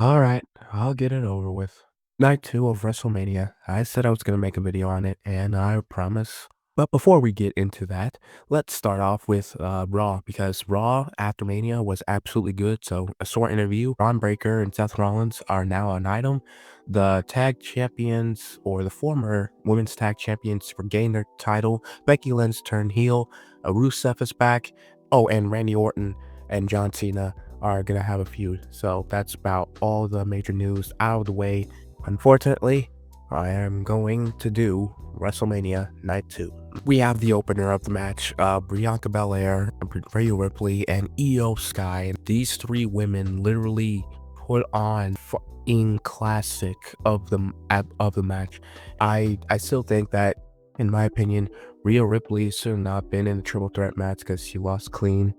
Alright, I'll get it over with. Night 2 of WrestleMania. I said I was gonna make a video on it, and I promise. But before we get into that, let's start off with Raw, because Raw after Mania was absolutely good. So, a short interview. Braun Breaker and Seth Rollins are now an item. The tag champions, or the former women's tag champions, regained their title. Becky Lynch turned heel. Rusev is back. Oh, and Randy Orton and John Cena are gonna have a feud. So that's about all the major news out of the way. Unfortunately, I am going to do WrestleMania Night 2. We have the opener of the match, Bianca Belair, Rhea Ripley, and Io Sky. These three women literally put on fucking classic of the match. I still think that, in my opinion, Rhea Ripley should have not been in the triple threat match because she lost clean,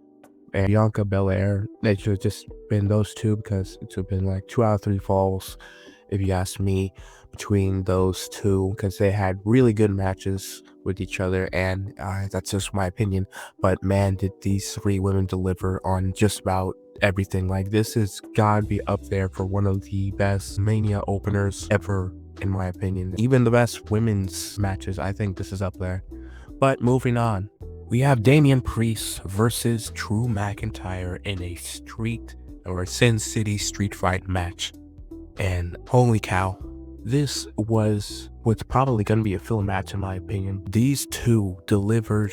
and Bianca Belair, they should have just been those two because it should have been like 2 out of 3 falls, if you ask me, between those two because they had really good matches with each other, and that's just my opinion. But man, did these three women deliver on just about everything. Like, this has gotta be up there for one of the best Mania openers ever, in my opinion. Even the best women's matches, I think this is up there. But moving on. We have Damian Priest versus Drew McIntyre in a Sin City street fight match. And holy cow, this was what's probably going to be a filler match in my opinion. These two delivered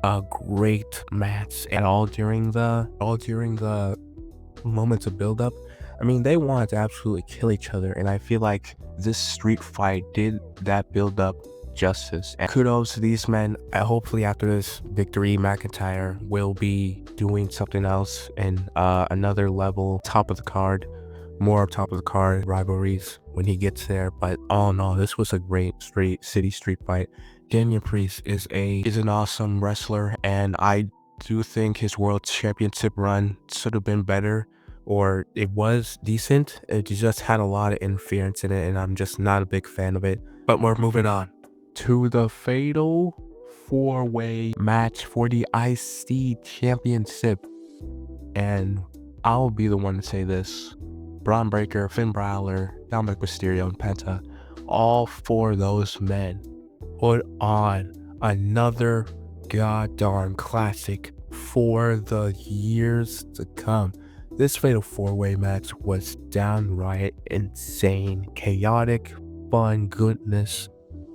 a great match, and all during the moments of build up. I mean, they wanted to absolutely kill each other, and I feel like this street fight did that build up justice. And kudos to these men. Hopefully after this victory, McIntyre will be doing something else and another level, top of the card, more top of the card rivalries when he gets there. But oh no, this was a great street fight. Damian Priest is an awesome wrestler, and I do think his world championship run should have been better, or it was decent. It just had a lot of interference in it, and I'm just not a big fan of it. But we're moving on to the fatal four-way match for the IC championship. And I'll be the one to say this. Braun Breaker, Finn Balor, Dominic Mysterio, and Penta, all four of those men put on another goddamn classic for the years to come. This fatal four-way match was downright insane, chaotic, fun, goodness,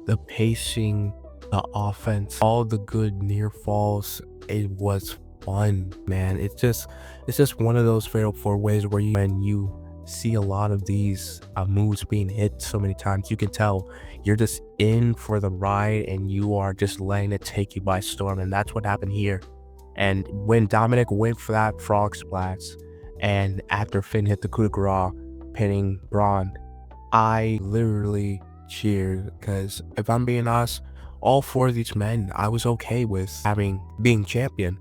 the pacing, the offense, all the good near falls. It was fun, man. It's just one of those fatal four ways where when you see a lot of these moves being hit so many times, you can tell you're just in for the ride and you are just letting it take you by storm. And that's what happened here. And when Dominic went for that frog splash, and after Finn hit the coup de grace, pinning Braun, I literally cheered, because if I'm being honest, all four of these men I was okay with being champion.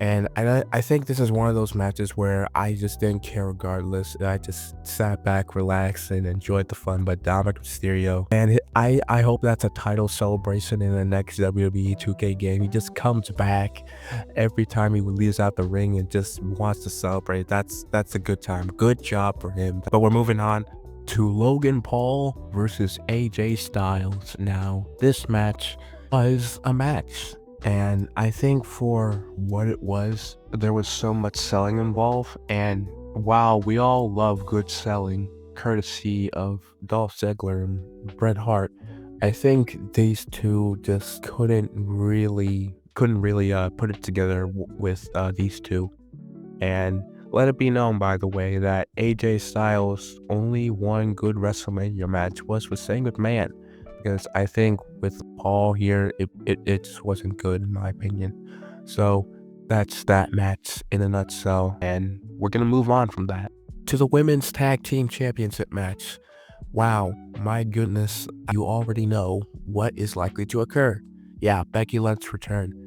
And I think this is one of those matches where I just didn't care regardless. I just sat back, relaxed, and enjoyed the fun. But Dominic Mysterio, and I hope that's a title celebration in the next WWE 2K game. He just comes back every time he leaves out the ring and just wants to celebrate. That's a good time. Good job for him. But we're moving on to Logan Paul versus AJ Styles. Now, this match was a match, and I think for what it was, there was so much selling involved. And while we all love good selling, courtesy of Dolph Ziggler and Bret Hart, I think these two just couldn't really put it together with these two. And let it be known, by the way, that AJ Styles' only one good WrestleMania match was with Shane McMahon, because I think with Paul here, it just wasn't good in my opinion. So that's that match in a nutshell, and we're gonna move on from that to the Women's Tag Team Championship match. Wow, my goodness, you already know what is likely to occur. Yeah, Becky Lynch's return.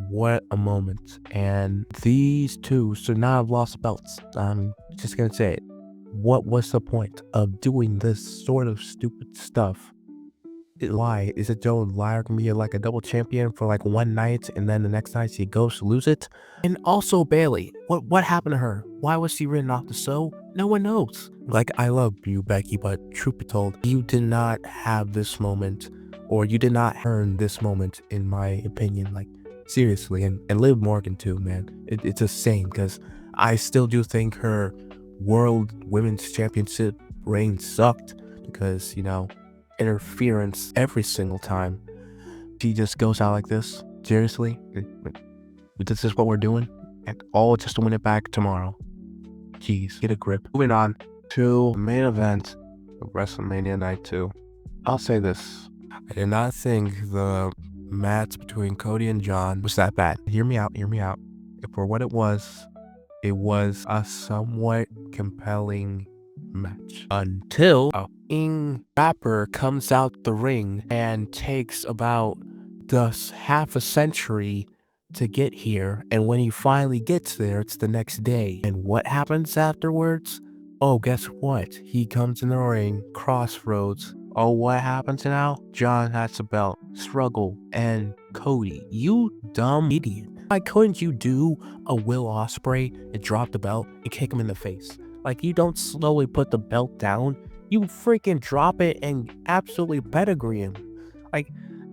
What a moment. And these two should not have lost belts. I'm just gonna say it. What was the point of doing this sort of stupid stuff? Why? Is it Joe Liar gonna be like a double champion for like one night, and then the next night she goes to lose it? And also Bailey. What happened to her? Why was she written off the show? No one knows. Like, I love you, Becky, but truth be told, you did not have this moment, or you did not earn this moment, in my opinion. Like, seriously. And Liv Morgan too, man. It's a shame, because I still do think her World Women's Championship reign sucked, because, you know, interference every single time. She just goes out like this. Seriously? This is what we're doing? And all just to win it back tomorrow. Jeez, get a grip. Moving on to the main event of WrestleMania Night 2. I'll say this. I did not think the match between Cody and John was that bad. Hear me out, hear me out. For what it was a somewhat compelling match. Until a rapper comes out the ring and takes about half a century to get here, and when he finally gets there, it's the next day. And what happens afterwards? Oh, guess what? He comes in the ring, crossroads. Oh, what happens now? John has a belt, struggle, and Cody, you dumb idiot. Why couldn't you do a Will Ospreay and drop the belt and kick him in the face? Like, you don't slowly put the belt down, you freaking drop it and absolutely pedigree him. Like,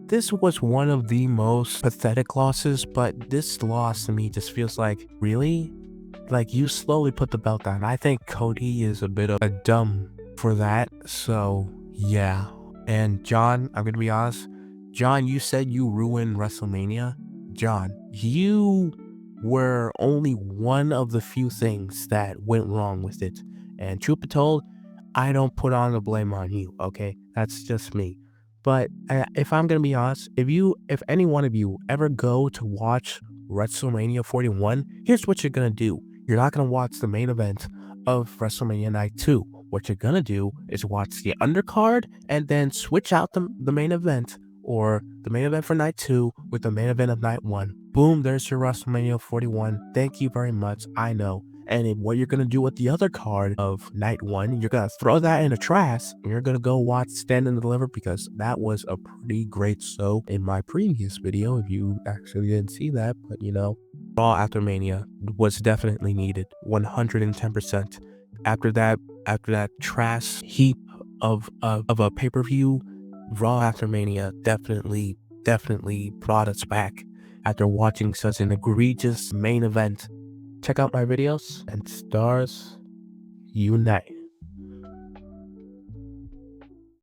this was one of the most pathetic losses, but this loss to me just feels like, really? Like, you slowly put the belt down. I think Cody is a bit of a dumb for that, so yeah. And John, I'm gonna be honest, John, you said you ruined WrestleMania. John, you were only one of the few things that went wrong with it. And truth be told, I don't put on the blame on you, okay? That's just me. But if I'm gonna be honest, if any one of you ever go to watch WrestleMania 41, here's what you're gonna do. You're not gonna watch the main event of WrestleMania Night 2. What you're gonna do is watch the undercard and then switch out the main event, or the main event for Night 2 with the main event of Night 1. Boom, there's your WrestleMania 41. Thank you very much, I know. And what you're gonna do with the other card of Night 1, you're gonna throw that in the trash, and you're gonna go watch Stand and Deliver, because that was a pretty great show in my previous video, if you actually didn't see that. But you know, Raw After Mania was definitely needed, 110%. After that trash heap of a pay-per-view, Raw After Mania definitely brought us back after watching such an egregious main event. Check out my videos, and STARZ unite.